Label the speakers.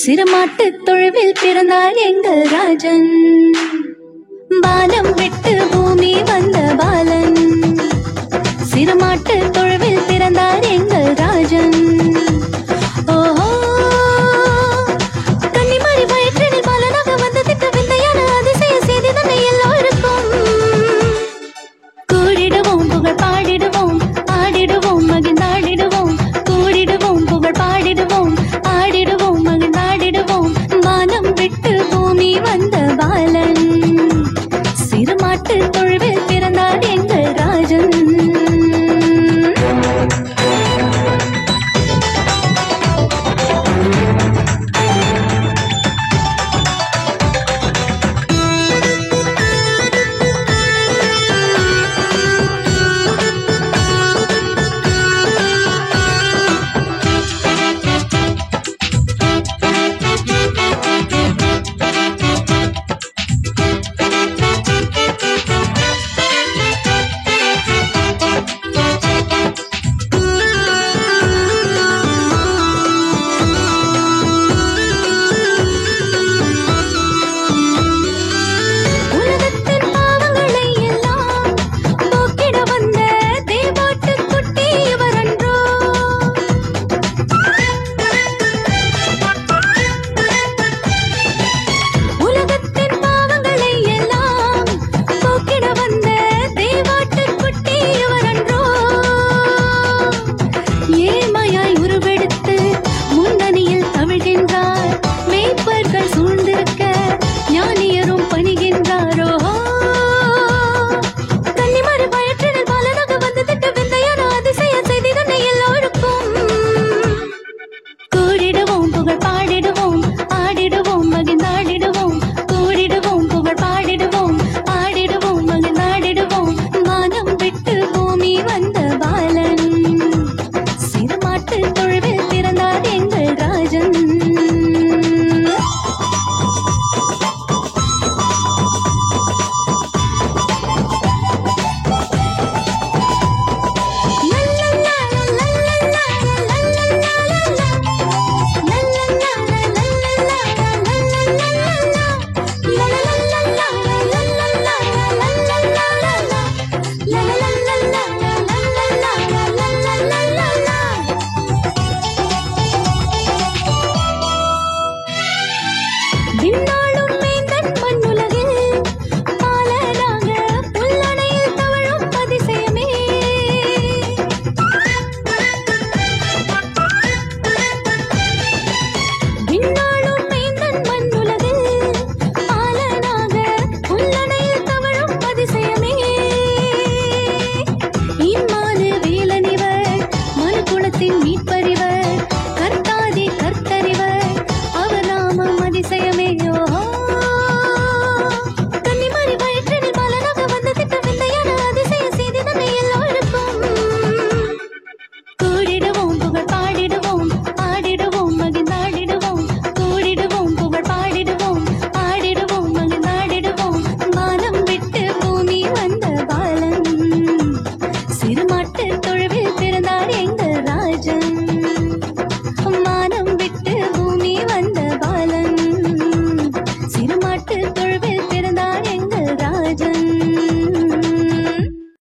Speaker 1: சிறுமாட்டு தொழுவில் பிறந்தார் எங்கள் ராஜன். பாலம் விட்டு பூமி வந்த பாலன். சிறுமாட்டு தொழுவில் பிறந்தார் எங்கள் ராஜன். ஓஹோ, கன்னிமாரி வயிற்றினில் பாலனாக வந்து திட்ட விந்தையான அதிசய செய்தி தன்னை எல்லோருக்கும் கூடிடுவோம், புகழ் பாடிடுவோம், ஆடிடுவோம், மகிழ்ந்தாடிடுவோம். கூடிடுவோம், புகழ் பாடிடுவோம், ஆடிடுவோம், மகிழ்ந்தாடிடுவோம். வானம் விட்டு பூமி வந்த பாலன். சிறுமாட்டு தொழுவில் பிறந்தார் எங்கள் ராஜன். பின்னாள்